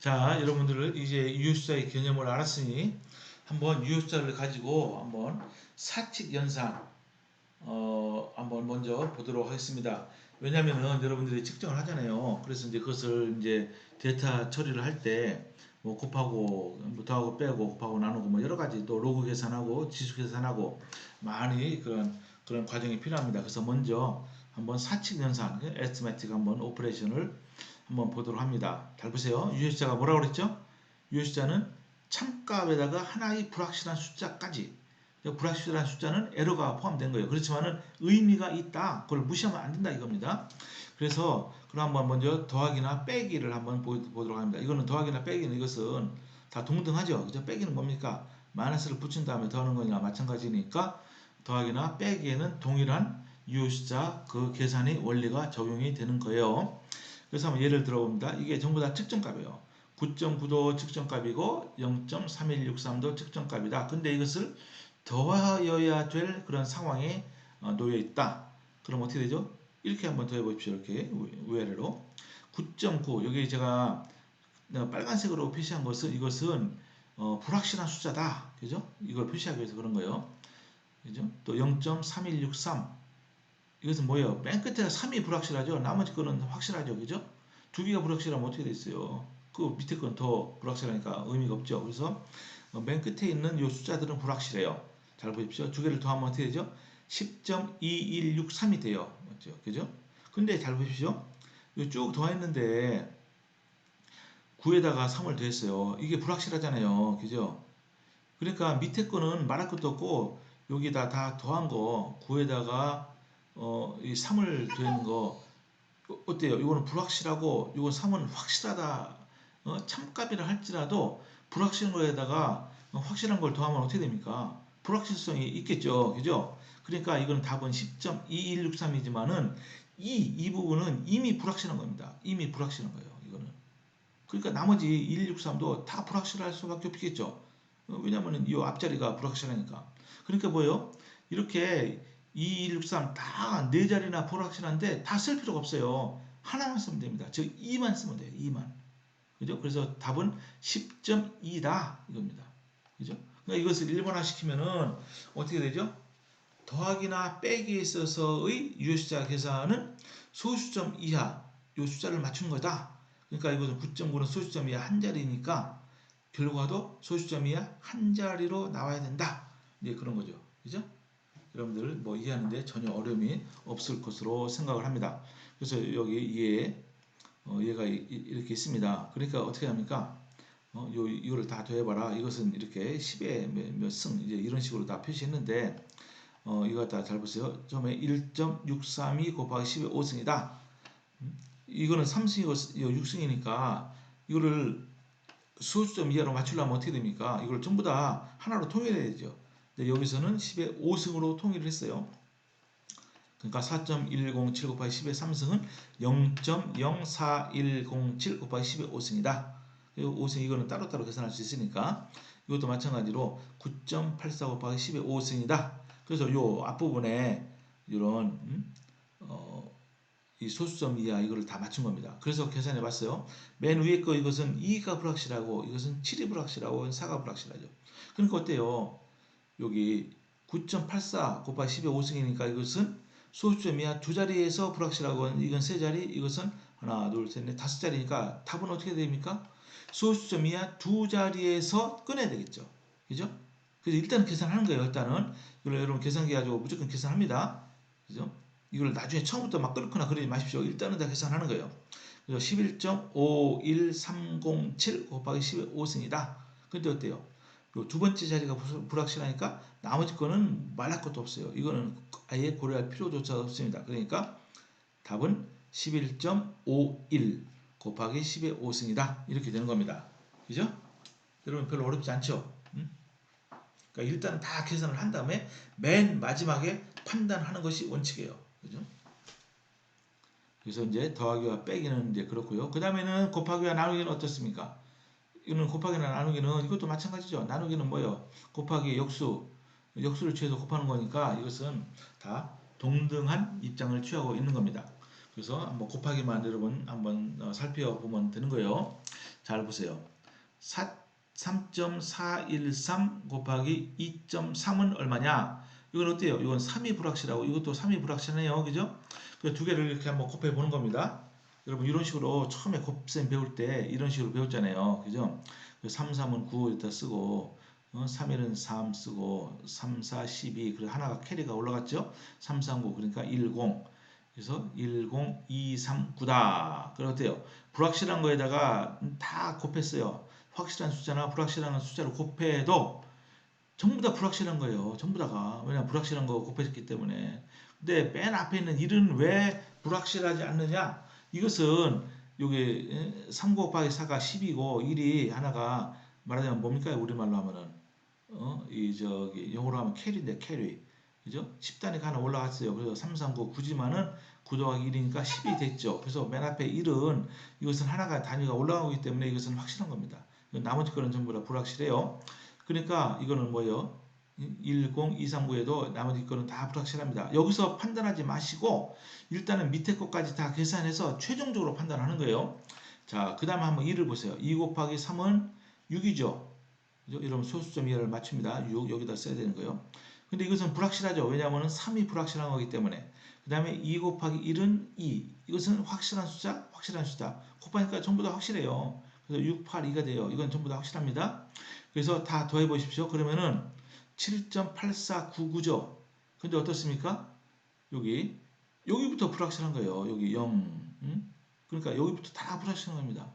자, 여러분들은 이제 유효수자의 개념을 알았으니 한번 유효수자를 가지고 한번 사칙 연산 한번 먼저 보도록 하겠습니다. 왜냐면은 여러분들이 측정을 하잖아요. 그래서 이제 그것을 이제 데이터 처리를 할 때 뭐 곱하고 뭐 더하고 빼고 곱하고 나누고 뭐 여러 가지 또 로그 계산하고 지수 계산하고 많이 그런 과정이 필요합니다. 그래서 먼저 한번 사칙 연산, 에스티메이트 한번 오퍼레이션을 한번 보도록 합니다. 잘 보세요. 유효수자가 뭐라고 그랬죠? 유효수자는 참값에다가 하나의 불확실한 숫자까지, 불확실한 숫자는 에러가 포함된 거예요. 그렇지만은 의미가 있다. 그걸 무시하면 안 된다 이겁니다. 그래서 그럼 한번 먼저 더하기나 빼기를 한번 보도록 합니다. 이거는 더하기나 빼기는 이것은 다 동등하죠. 그죠? 빼기는 뭡니까? 마이너스를 붙인 다음에 더하는 거나 마찬가지니까 더하기나 빼기에는 동일한 유효수자 그 계산의 원리가 적용이 되는 거예요. 그래서 한번 예를 들어봅니다. 이게 전부 다 측정값이에요. 9.9도 측정값이고 0.3163도 측정값이다. 근데 이것을 더하여야 될 그런 상황에 놓여 있다. 그럼 어떻게 되죠? 이렇게 한번 더해 보십시오. 이렇게 위아래로 9.9 여기 제가 빨간색으로 표시한 것은 이것은 불확실한 숫자다. 그죠? 이걸 표시하기 위해서 그런 거예요. 그죠? 또 0.3163 이것은 뭐예요? 맨 끝에 3이 불확실하죠. 나머지 거는 확실하죠. 그죠? 두 개가 불확실하면 어떻게 됐어요? 그 밑에 건 더 불확실하니까 의미가 없죠. 그래서 맨 끝에 있는 이 숫자들은 불확실해요. 잘 보십시오. 두 개를 더하면 어떻게 되죠? 10.2163이 돼요. 맞죠? 그죠? 근데 잘 보십시오. 쭉 더했는데 9에다가 3을 더했어요. 이게 불확실하잖아요. 그죠? 그러니까 밑에 거는 말할 것도 없고 여기다 다 더한 거 9에다가 이 3을 더하는 거 어때요? 이거는 불확실하고 이건 3은 확실하다. 참값이라 할지라도 불확실한 거에다가 확실한 걸 더하면 어떻게 됩니까? 불확실성이 있겠죠. 그죠? 그러니까 이거는 답은 10.2163이지만은 이 부분은 이미 불확실한 겁니다. 이미 불확실한 거예요. 이거는. 그러니까 나머지 2163도 다 불확실할 수밖에 없겠죠. 왜냐면은 이 앞자리가 불확실하니까. 그러니까 뭐예요? 이렇게 2163 다 네 자리나 불확실한데 다 쓸 필요가 없어요. 하나만 쓰면 됩니다. 즉 2만 쓰면 돼요. 2만. 그죠? 그래서 답은 10.2다 이겁니다. 그죠? 그러니까 이것을 일본화 시키면은 어떻게 되죠? 더하기나 빼기에 있어서의 유효수자 계산은 소수점 이하 요 숫자를 맞춘 거다. 그러니까 이것은 9.9는 소수점 이하 한 자리니까 결과도 소수점 이하 한 자리로 나와야 된다. 이제 그런 거죠. 그죠? 여러분들 뭐 이해하는데 전혀 어려움이 없을 것으로 생각을 합니다. 그래서 여기 얘가 이렇게 있습니다. 그러니까 어떻게 합니까? 이거를 다 더해봐라. 이것은 이렇게 10의 몇 승 이제 이런 식으로 다 표시했는데 이거 다 잘 보세요. 처음에 1.632 곱하기 10의 5승이다. 이거는 3승이고 6승이니까 이거를 소수점 이하로 맞추려면 어떻게 됩니까? 이걸 전부 다 하나로 통일해야 되죠. 근데 여기서는 10의 5승으로 통일을 했어요. 그러니까 4.107 곱하기 10의 3승은 0.04107 곱하기 10의 5승이다. 5승 이거는 따로따로 계산할 수 있으니까 이것도 마찬가지로 9.84 곱하기 10의 5승이다. 그래서 요 앞부분에 이런 이 소수점 이하 이거를 다 맞춘 겁니다. 그래서 계산해 봤어요. 맨 위에 거 이것은 2가 불확실하고 이것은 7이 불확실하고 4가 불확실하죠. 그러니까 어때요? 여기 9.84 곱하기 10의 5승이니까 이것은 소수점 이하 두 자리에서 불확실하고 이건 세 자리 이것은 하나 둘셋넷 다섯 자리니까 답은 어떻게 됩니까? 소수점 이하 두 자리에서 꺼내야 되겠죠. 그죠? 그래서 일단 계산하는 거예요. 일단은 이걸 여러분 계산기 가지고 무조건 계산합니다. 그죠? 이걸 나중에 처음부터 막 끊거나 그러지 마십시오. 일단은 다 계산하는 거예요. 그래서 11.51307 곱하기 10의 5승이다. 근데 어때요? 두 번째 자리가 불확실하니까 나머지 거는 말할 것도 없어요. 이거는 아예 고려할 필요조차 없습니다. 그러니까 답은 11.51 곱하기 10의 5승이다. 이렇게 되는 겁니다. 그죠? 여러분 별로 어렵지 않죠? 그러니까 일단 다 계산을 한 다음에 맨 마지막에 판단하는 것이 원칙이에요. 그죠? 그래서 이제 더하기와 빼기는 이제 그렇고요. 그 다음에는 곱하기와 나누기는 어떻습니까? 이거는 곱하기나 나누기는 이것도 마찬가지죠. 나누기는 뭐예요? 곱하기 역수를 취해서 곱하는 거니까 이것은 다 동등한 입장을 취하고 있는 겁니다. 그래서 한번 곱하기만 여러분 한번 살펴보면 되는 거예요. 잘 보세요. 3.413 곱하기 2.3은 얼마냐? 이건 어때요? 이건 3이 불확실하고 이것도 3이 불확실하네요. 그죠? 그 두 개를 이렇게 한번 곱해 보는 겁니다. 여러분 이런 식으로 처음에 곱셈 배울 때 이런 식으로 배웠잖아요. 그죠? 3, 3은 9 일단 쓰고 3일은 3 쓰고 3, 4, 12 그래서 하나가 캐리가 올라갔죠? 3, 3, 9 그러니까 10 그래서 10, 2, 3, 9다. 그럼 어때요? 불확실한 거에다가 다 곱했어요. 확실한 숫자나 불확실한 숫자를 곱해도 전부 다 불확실한 거예요. 전부 다가. 왜냐면 불확실한 거 곱했기 때문에. 근데 맨 앞에 있는 1은 왜 불확실하지 않느냐? 이것은 요게 3 곱하기 4가 10이고 1이 하나가 말하자면 뭡니까? 우리말로 하면은 이 저기 영어로 하면 캐리인데 캐리. 그죠? 10단위가 하나 올라갔어요. 그래서 3, 3, 9, 9지만은 9 더하기 1이니까 10이 됐죠. 그래서 맨 앞에 1은 이것은 하나가 단위가 올라가기 때문에 이것은 확실한 겁니다. 나머지 거는 전부 다 불확실해요. 그러니까 이거는 뭐예요? 10, 239에도 나머지 거는 다 불확실합니다. 여기서 판단하지 마시고 일단은 밑에 것까지 다 계산해서 최종적으로 판단하는 거예요. 자, 그 다음에 한번 2를 보세요. 2 곱하기 3은 6이죠. 이러면 소수점 이하를 맞춥니다. 6 여기다 써야 되는 거예요. 근데 이것은 불확실하죠. 왜냐하면 3이 불확실한 거기 때문에. 그 다음에 2 곱하기 1은 2. 이것은 확실한 숫자, 확실한 숫자. 곱하니까 전부 다 확실해요. 그래서 6, 8, 2가 돼요. 이건 전부 다 확실합니다. 그래서 다 더해 보십시오. 그러면은 7.8499죠. 근데 어떻습니까? 여기부터 불확실한 거예요. 여기 0. 그러니까 여기부터 다 불확실한 겁니다.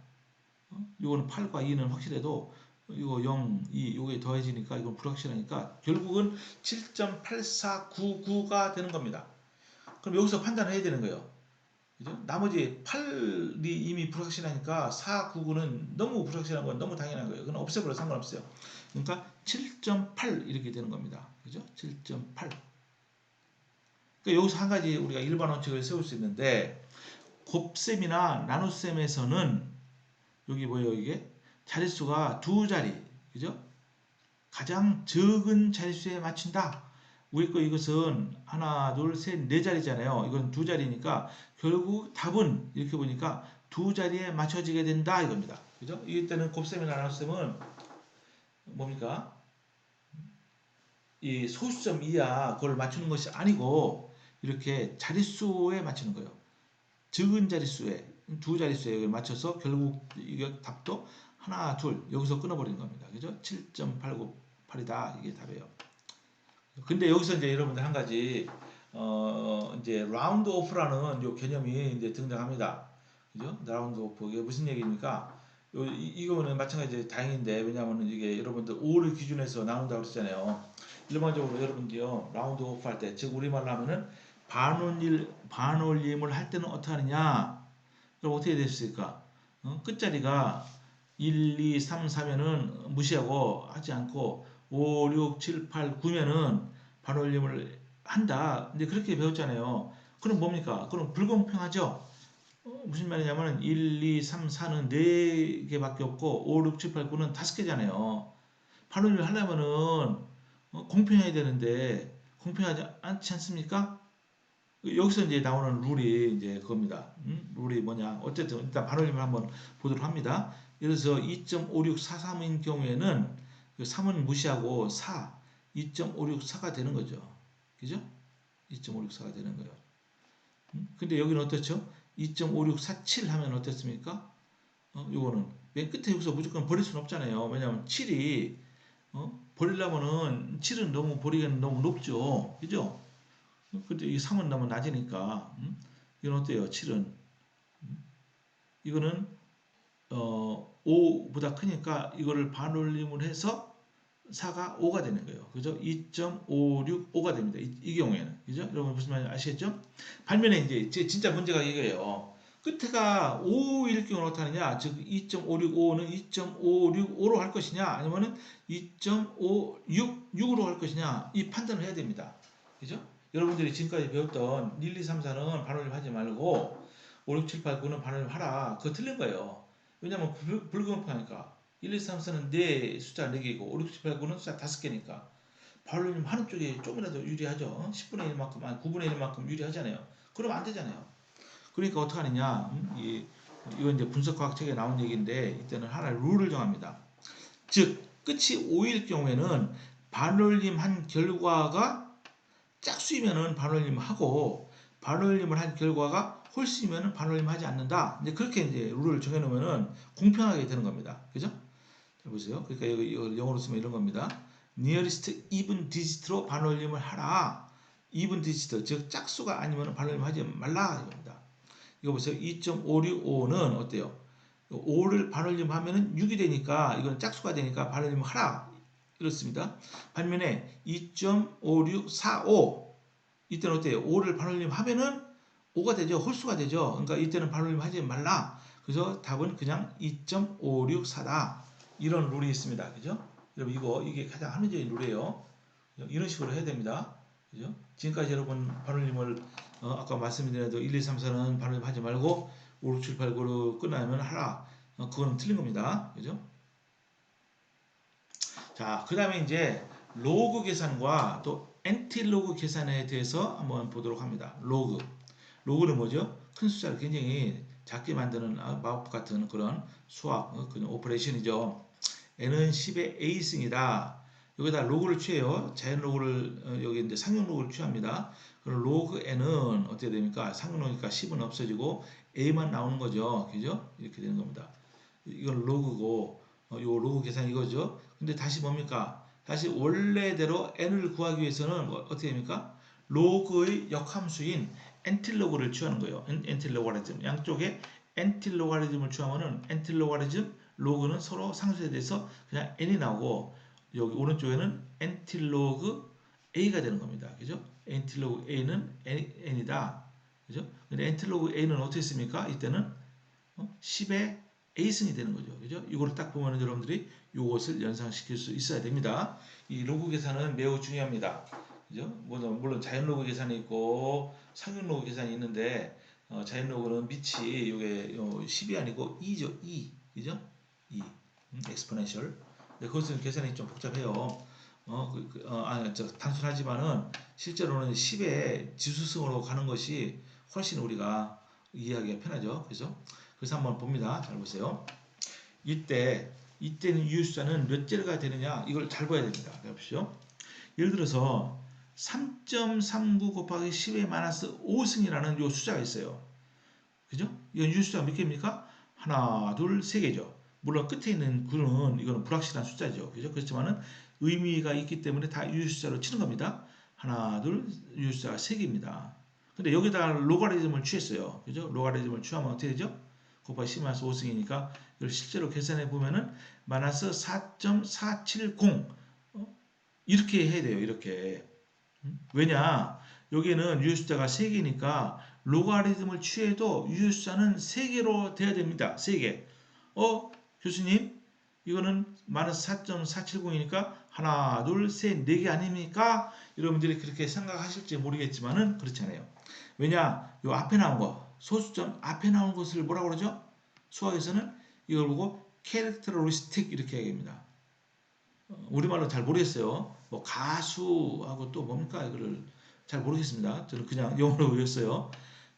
이거는 8과 2는 확실해도 이거 0, 2, 요게 더해지니까 이건 불확실하니까 결국은 7.8499가 되는 겁니다. 그럼 여기서 판단을 해야 되는 거예요. 그죠? 나머지 8이 이미 불확실하니까 4, 9, 9는 너무 불확실한 건 너무 당연한 거예요. 그건 없애버려 상관없어요. 그러니까 7.8 이렇게 되는 겁니다. 그죠? 7.8. 그러니까 여기서 한 가지 우리가 일반 원칙을 세울 수 있는데 곱셈이나 나눗셈에서는 여기 뭐예요 이게? 자릿수가 두 자리. 그죠? 가장 적은 자릿수에 맞춘다. 우리 거 이것은 하나, 둘, 셋, 네 자리잖아요. 이건 두 자리니까 결국 답은 이렇게 보니까 두 자리에 맞춰지게 된다 이겁니다. 그죠? 이때는 곱셈이나 나눗셈은 뭡니까? 이 소수점 이하 그걸 맞추는 것이 아니고 이렇게 자릿수에 맞추는 거예요. 적은 자릿수에 두 자릿수에 맞춰서 결국 이게 답도 하나, 둘 여기서 끊어버리는 겁니다. 그죠? 7.898이다 이게 답이에요. 근데 여기서 이제 여러분들 한 가지 이제 라운드 오프라는 요 개념이 이제 등장합니다. 그죠? 라운드 오프 이게 무슨 얘기입니까? 이거는 마찬가지 다행인데 왜냐하면 이게 여러분들 5를 기준해서 나온다고 그랬잖아요. 일반적으로 여러분들요 라운드 오프 할 때 즉 우리말로 하면은 반올림을 할 때는 어떻게 하느냐? 그럼 어떻게 됐을까? 끝자리가 1, 2, 3, 4면은 무시하고 하지 않고 5, 6, 7, 8, 9면은 반올림을 한다. 근데 그렇게 배웠잖아요. 그럼 뭡니까? 그럼 불공평하죠? 무슨 말이냐면 1, 2, 3, 4는 4개밖에 없고 5, 6, 7, 8, 9는 5개잖아요. 반올림을 하려면은 공평해야 되는데 공평하지 않지 않습니까? 여기서 이제 나오는 룰이 이제 그겁니다. 룰이 뭐냐? 어쨌든 일단 반올림을 한번 보도록 합니다. 예를 들어서 2.5643인 경우에는 3은 무시하고 4, 2.564가 되는 거죠. 그죠? 2.564가 되는 거예요. 근데 여기는 어떻죠? 2.5647 하면 어떻습니까? 요거는 맨 끝에 여기서 무조건 버릴 수는 없잖아요. 왜냐하면 7이 버리려면은 7은 너무 버리기는 너무 높죠. 그죠? 근데 이 3은 너무 낮으니까 이건 어때요? 7은 이거는 5보다 크니까 이거를 반올림을 해서 4가 5가 되는 거예요. 그죠? 2.565가 됩니다. 이 경우에는. 그죠? 여러분 무슨 말인지 아시겠죠? 반면에 이제 진짜 문제가 이거예요. 끝에가 5일 경우는 어떻게 하느냐? 즉 2.565는 2.565로 할 것이냐? 아니면은 2.566으로 할 것이냐? 이 판단을 해야 됩니다. 그죠? 여러분들이 지금까지 배웠던 1, 2, 3, 4는 반올림 하지 말고 5, 6, 7, 8, 9는 반올림 하라. 그거 틀린 거예요. 왜냐면 불공평하니까. 1, 2, 3, 4는 네 숫자 4개고 5, 6, 7, 8, 9는 숫자 5개니까 반올림 하는 쪽이 조금이라도 유리하죠. 10분의 1만큼, 아니 9분의 1만큼 유리하잖아요. 그러면 안 되잖아요. 그러니까 어떻게 하느냐? 이건 이제 분석과학 책에 나온 얘기인데 이때는 하나의 룰을 정합니다. 즉 끝이 5일 경우에는 반올림 한 결과가 짝수이면은 반올림 하고 반올림을 한 결과가 홀수이면은 반올림 하지 않는다. 이제 그렇게 이제 룰을 정해놓으면은 공평하게 되는 겁니다. 그죠? 자, 보세요. 그러니까 이거 영어로 쓰면 이런 겁니다. nearest even digit로 반올림을 하라. even digit, 즉 짝수가 아니면 반올림 하지 말라 이겁니다. 이거 보세요. 2.565는 어때요? 5를 반올림하면은 6이 되니까 이건 짝수가 되니까 반올림 하라 이렇습니다. 반면에 2.5645 이때는 어때요? 5를 반올림하면은 5가 되죠. 홀수가 되죠. 그러니까 이때는 반올림 하지 말라. 그래서 답은 그냥 2.564다. 이런 룰이 있습니다. 그죠? 여러분 이게 가장 합리적인 룰이에요. 이런 식으로 해야 됩니다. 그죠? 지금까지 여러분 반올림을 아까 말씀드린 대로 1, 2, 3, 4는 반올림 하지 말고 5, 6, 7, 8, 9로 끝나면 하라. 그거는 틀린 겁니다. 그죠? 자, 그 다음에 이제 로그 계산과 또 엔티로그 계산에 대해서 한번 보도록 합니다. 로그. 로그는 뭐죠? 큰 숫자를 굉장히 작게 만드는 마법 같은 그런 수학, 그런 오퍼레이션이죠. n은 10의 a승이다. 여기다 로그를 취해요. 자연 로그를 여기 이제 상용 로그를 취합니다. 그럼 로그 n은 어떻게 됩니까? 상용 로그니까 10은 없어지고 a만 나오는 거죠. 그죠? 이렇게 되는 겁니다. 이건 로그고 요 로그 계산 이거죠. 근데 다시 뭡니까? 다시 원래대로 n을 구하기 위해서는 어떻게 됩니까? 로그의 역함수인 엔틸로그를 취하는 거예요. 엔틸로가리즘. 양쪽에 엔틸로가리즘을 취하면은 엔틸로가리즘 로그는 서로 상수에 대해서 그냥 n이 나오고 여기 오른쪽에는 엔틸로그 a가 되는 겁니다. 그죠? 엔틸로그 a는 n이다. 그죠? 근데 엔틸로그 a는 어떻게 씁니까? 이때는 10의 a승이 되는 거죠. 그죠? 이거를 딱 보면 여러분들이 이것을 연상시킬 수 있어야 됩니다. 이 로그 계산은 매우 중요합니다. 그죠? 물론 자연 로그 계산이 있고 상용 로그 계산이 있는데 자연 로그는 밑이 이게 10이 아니고 2죠. 2. 그죠? 2. exponential. 그것은 계산이 좀 복잡해요. 단순하지만은 실제로는 10의 지수승으로 가는 것이 훨씬 우리가 이해하기가 편하죠. 그래서 한번 봅니다. 잘 보세요. 이때는 유효수자는 몇 제가 되느냐 이걸 잘 봐야 됩니다. 보십시오. 예를 들어서 3.39 곱하기 10의 마이너스 5승이라는 요 숫자가 있어요. 그죠? 이건 유효수자가 몇 개입니까? 하나, 둘, 세 개죠. 물론 끝에 있는 구는 이거는 불확실한 숫자죠. 그죠? 그렇지만은 의미가 있기 때문에 다 유효수자로 치는 겁니다. 하나, 둘, 유효수자가 세 개입니다. 근데 여기다가 로가리즘을 취했어요. 그죠? 로가리즘을 취하면 어떻게 되죠? 곱하기 10 마이너스 5승이니까 이걸 실제로 계산해 보면은 마이너스 4.470 이렇게 해야 돼요. 이렇게. 왜냐? 여기는 유효수자가 3개니까 로가리즘을 취해도 유효수자는 3개로 돼야 됩니다. 3개. 교수님 이거는 마이너스 4.470이니까 하나, 둘, 셋, 4개 아닙니까? 여러분들이 그렇게 생각하실지 모르겠지만은 그렇지 않아요. 왜냐? 요 앞에 나온 거, 소수점 앞에 나온 것을 뭐라고 그러죠? 수학에서는 이걸 보고 캐릭터리스틱 이렇게 얘기합니다. 우리말로 잘 모르겠어요. 뭐 가수하고 또 뭡니까? 이거를 잘 모르겠습니다. 저는 그냥 영어로 외웠어요.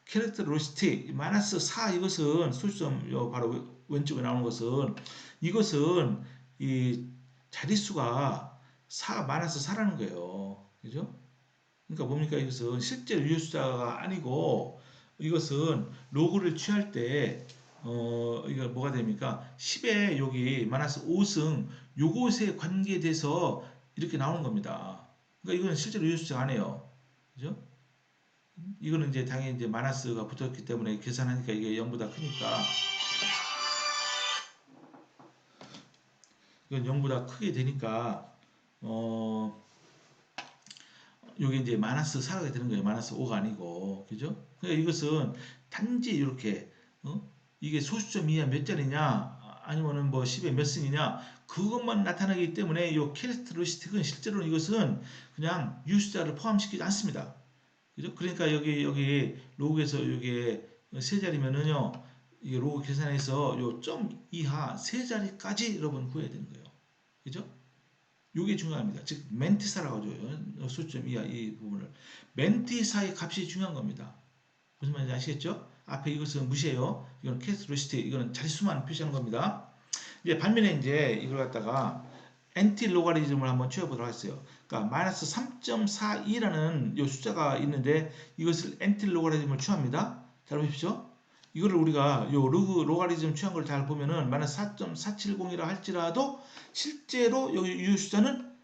캐릭터리스틱 마이너스 4 이것은 소수점 바로 왼쪽에 나오는 것은 이것은 이 자릿수가 4 마이너스 4라는 거예요. 그죠? 그러니까 뭡니까? 이것은 실제 유효수자가 아니고 이것은 로그를 취할 때 이거 뭐가 됩니까? 10에 여기 마이너스 5승 요것에 관계돼서 이렇게 나오는 겁니다. 그러니까 이건 실제로 유효수자가 아니에요. 그죠? 이거는 이제 당연히 이제 마이너스가 붙었기 때문에 계산하니까 이게 0보다 크니까 이건 0보다 크게 되니까 어 요게 이제 마이너스 4가 되는 거예요. 마이너스 5가 아니고. 그죠? 그러니까 이것은 단지 이렇게 이게 소수점 이하 몇 자리냐 아니면은 뭐 10의 몇 승이냐 그것만 나타나기 때문에 이 캐릭터리스틱은 실제로는 이것은 그냥 유수자를 포함시키지 않습니다. 그죠? 그러니까 여기 로그에서 이게 세 자리면은요. 이게 로그 계산해서 요 점 이하 세 자리까지 여러분 구해야 되는 거예요. 그죠? 요게 중요합니다. 즉 멘티사라고 하죠. 수점 이하 이 부분을 멘티사의 값이 중요한 겁니다. 무슨 말인지 아시겠죠? 앞에 이것은 무시해요. 이거는 캐릭터리스틱, 이거는 자릿수만 표시하는 겁니다. 이제 반면에 이제 이걸 갖다가 엔티 로가리즘을 한번 취해보도록 하겠어요. 그러니까 마이너스 3.42라는 이 숫자가 있는데 이것을 엔티 로가리즘을 취합니다. 잘 보십시오. 이거를 우리가 요 로가리즘 취한 걸 잘 보면은 마이너스 4.470이라 할지라도 실제로 여기 이 숫자는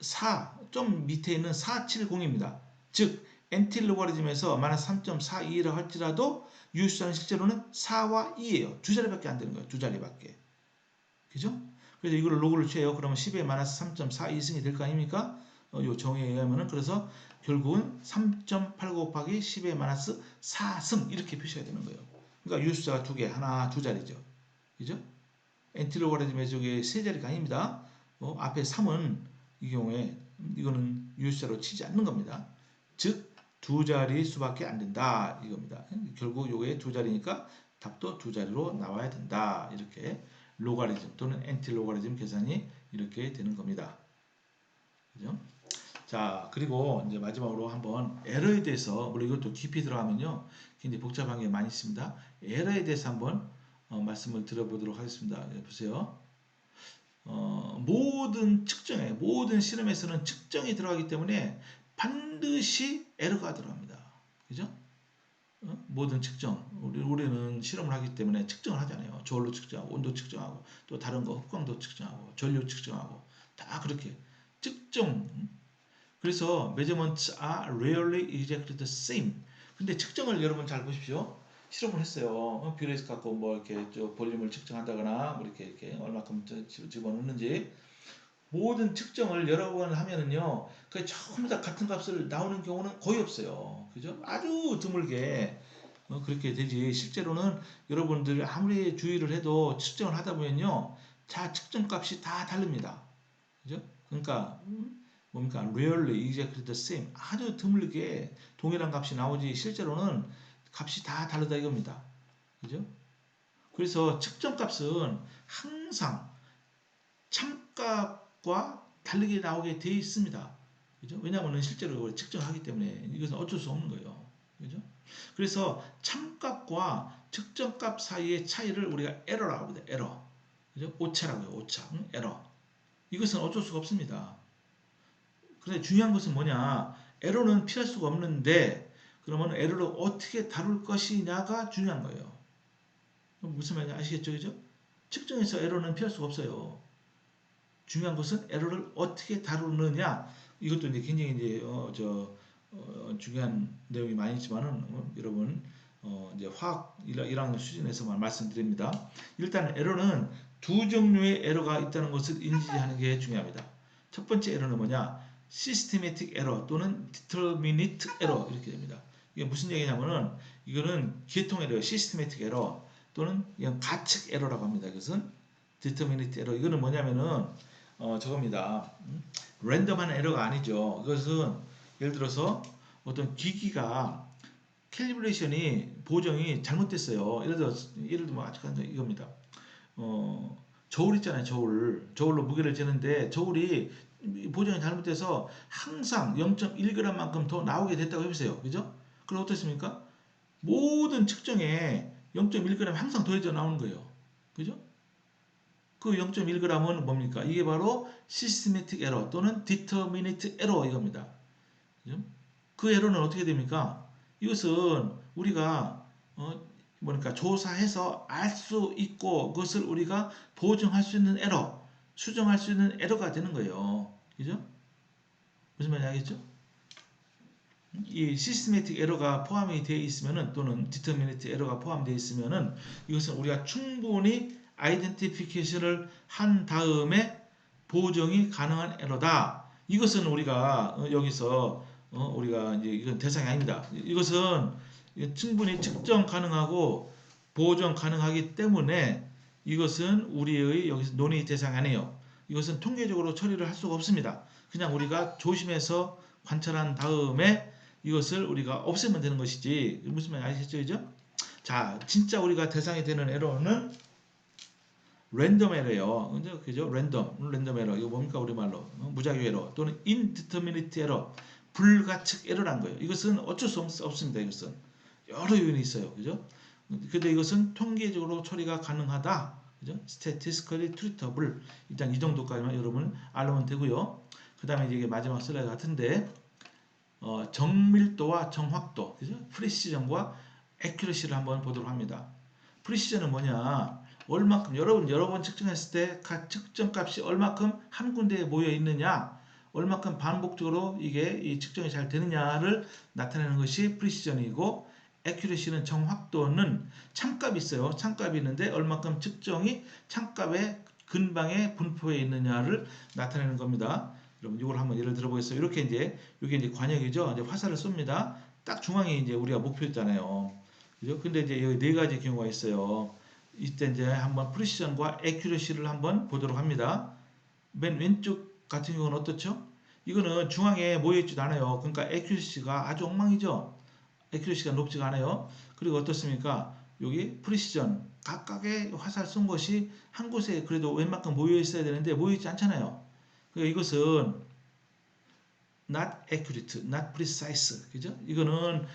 4, 좀 밑에 있는 470입니다. 즉 엔티 로가리즘에서 마이너스 3.42라 할지라도 이 숫자는 실제로는 4와 2예요. 두 자리밖에 안 되는 거예요. 두 자리밖에. 그죠? 그래서 이거를 로그를 취해요. 그러면 10의 마이너스 3.42승이 될 거 아닙니까? 요 정의에 의하면은 그래서 결국은 3.8 곱하기 10의 마이너스 4승 이렇게 표시가 되는 거예요. 그러니까 유 숫자가 두 개, 하나, 두 자리죠. 그죠? 엔티로가리즘의 저게 세 자리가 아닙니다. 앞에 3은 이 경우에 이거는 유 숫자로 치지 않는 겁니다. 즉 두 자리 수밖에 안 된다 이겁니다. 결국 요게 두 자리니까 답도 두 자리로 나와야 된다. 이렇게 로가리즘 또는 엔티로가리즘 계산이 이렇게 되는 겁니다. 그죠? 자, 그리고 이제 마지막으로 한번 에러에 대해서, 물론 이것도 깊이 들어가면요 굉장히 복잡한 게 많이 있습니다. 에러에 대해서 한번 말씀을 드려보도록 하겠습니다. 보세요. 모든 측정에, 모든 실험에서는 측정이 들어가기 때문에 반드시 에러가 들어갑니다. 그죠? 모든 측정, 우리는 실험을 하기 때문에 측정을 하잖아요. 저울로 측정하고 온도 측정하고 또 다른 거 흡광도 측정하고 전류 측정하고 다 그렇게 측정. 그래서 measurements are rarely exactly the same. 근데 측정을 여러분 잘 보십시오. 실험을 했어요. 뷰레스 갖고 뭐 이렇게 볼륨을 측정한다거나 뭐 이렇게 얼마큼 집어넣는지 모든 측정을 여러 번 하면은요, 그 전부 다 같은 값을 나오는 경우는 거의 없어요. 그죠? 아주 드물게 그렇게 되지. 실제로는 여러분들 아무리 주의를 해도 측정을 하다 보면요, 자 측정 값이 다 다릅니다. 그죠? 그러니까 뭡니까? Rarely exactly the same. 아주 드물게 동일한 값이 나오지 실제로는 값이 다 다르다 이겁니다. 그죠? 그래서 측정 값은 항상 참값과 다르게 나오게 돼 있습니다. 그죠? 왜냐하면 실제로 측정하기 때문에 이것은 어쩔 수 없는 거예요. 그죠? 그래서 참값과 측정값 사이의 차이를 우리가 에러라고 합니다. 에러. 그죠? 오차라고 해요. 오차. 에러. 이것은 어쩔 수가 없습니다. 그런데 중요한 것은 뭐냐? 에러는 피할 수가 없는데 그러면 에러를 어떻게 다룰 것이냐가 중요한 거예요. 무슨 말인지 아시겠죠? 그죠? 측정에서 에러는 피할 수가 없어요. 중요한 것은 에러를 어떻게 다루느냐. 이것도 이제 굉장히 이제 중요한 내용이 많이 있지만은 여러분 이제 화학 1학년 수준에서만 말씀드립니다. 일단 에러는 두 종류의 에러가 있다는 것을 인지하는 게 중요합니다. 첫 번째 에러는 뭐냐? 시스테매틱 에러 또는 디터미니트 에러 이렇게 됩니다. 이게 무슨 얘기냐면은 이거는 계통 에러, 시스테매틱 에러 또는 그냥 가측 에러라고 합니다. 이것은 디터미니트 에러. 이거는 뭐냐면은 저겁니다. 랜덤한 에러가 아니죠. 이것은 예를 들어서 어떤 기기가 캘리브레이션이 보정이 잘못됐어요. 예를 들면 아직까지 이겁니다. 저울 있잖아요. 저울로 무게를 재는데 저울이 보정이 잘못돼서 항상 0.1g만큼 더 나오게 됐다고 해보세요. 그죠? 그럼 어떻습니까? 모든 측정에 0.1g 항상 더해져 나오는 거예요. 그죠? 그 0.1g은 뭡니까? 이게 바로 시스테매틱 에러 또는 디터미니트 에러 이겁니다. 그죠? 그 에러는 어떻게 됩니까? 이것은 우리가 뭐니까 조사해서 알 수 있고 그것을 우리가 보증할 수 있는 에러, 수정할 수 있는 에러가 되는 거예요. 그죠? 무슨 말인지 알겠죠? 이 시스테매틱 에러가 포함이 되어 있으면은 또는 디터미니트 에러가 포함되어 있으면은 이것은 우리가 충분히 아이덴티피케이션을 한 다음에 보정이 가능한 에러다. 이것은 우리가 여기서 우리가 이제 이건 대상이 아닙니다. 이것은 충분히 측정 가능하고 보정 가능하기 때문에 이것은 우리의 여기서 논의 대상이 아니에요. 이것은 통계적으로 처리를 할 수가 없습니다. 그냥 우리가 조심해서 관찰한 다음에 이것을 우리가 없애면 되는 것이지. 무슨 말인지 아시겠죠? 그죠? 자, 진짜 우리가 대상이 되는 에러는 랜덤 에러예요. 그죠? 랜덤 에러. 이거 뭡니까 우리말로? 무작위 에러 또는 인디터미니트 에러, 불가측 에러란 거예요. 이것은 어쩔 수 없습니다. 이것은 여러 요인이 있어요. 그죠? 근데 이것은 통계적으로 처리가 가능하다. 그죠? statistically treatable. 일단 이 정도까지만 여러분 알면 되고요. 그 다음에 이게 마지막 슬라이드 같은데, 정밀도와 정확도, 그죠? 프리시전과 액큐러시를 한번 보도록 합니다. 프리시전은 뭐냐? 얼마큼 여러분 여러 번 측정했을 때 각 측정 값이 얼마큼 한 군데에 모여 있느냐, 얼마큼 반복적으로 이게 이 측정이 잘 되느냐를 나타내는 것이 프리시전이고, 액큐러시는 정확도는 참값이 있어요. 참값이 있는데 얼마큼 측정이 참값의 근방에 분포해 있느냐를 나타내는 겁니다. 여러분 이걸 한번 예를 들어보겠어요. 이렇게 이제 이게 이제 관역이죠. 이제 화살을 쏩니다. 딱 중앙에 이제 우리가 목표였잖아요. 그죠? 근데 이제 여기 네 가지 경우가 있어요. 이때 이제 한번 프리시전과 액큐러시를 한번 보도록 합니다. 맨 왼쪽 같은 경우는 어떻죠? 이거는 중앙에 모여 있지도 않아요. 그러니까 액큐러시가 아주 엉망이죠. 액큐러시가 높지가 않아요. 그리고 어떻습니까? 여기 프리시전 각각의 화살 쏜 것이 한 곳에 그래도 웬만큼 모여 있어야 되는데 모여 있지 않잖아요. 그러니까 이것은 not accurate, not precise. 그죠? 이거는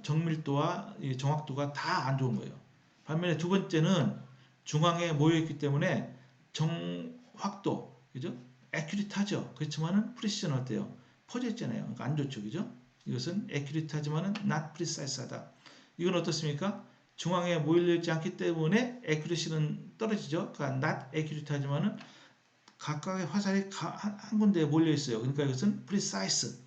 정밀도와 정확도가 다 안 좋은 거예요. 반면에 두 번째는 중앙에 모여 있기 때문에 정확도, 그죠? accurate하죠. 그렇지만은 precision 어때요? 퍼져 있잖아요. 그러니까 안 좋죠. 그죠? 이것은 accurate하지만은 not precise하다. 이건 어떻습니까? 중앙에 모여 있지 않기 때문에 accuracy는 떨어지죠. 그러니까 not accurate하지만은 각각의 화살이 한 군데에 몰려 있어요. 그러니까 이것은 precise,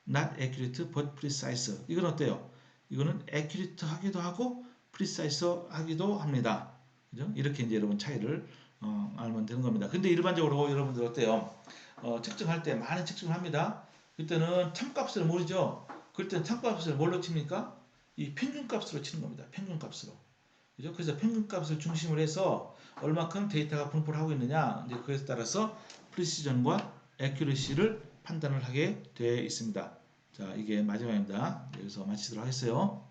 not accurate, but precise. 이건 어때요? 이거는 accurate 하기도 하고 precise 하기도 합니다. 그죠? 이렇게 이제 여러분 차이를 알면 되는 겁니다. 근데 일반적으로 여러분들 어때요? 측정할 때 많은 측정을 합니다. 그때는 참값을 모르죠. 그때는 참값을 뭘로 칩니까? 이 평균값으로 치는 겁니다. 평균값으로. 그죠? 그래서 평균값을 중심으로 해서 얼마큼 데이터가 분포를 하고 있느냐, 이제 그에 따라서 프리시전과 액큐러시를 판단을 하게 되어 있습니다. 자, 이게 마지막입니다. 여기서 마치도록 하겠어요.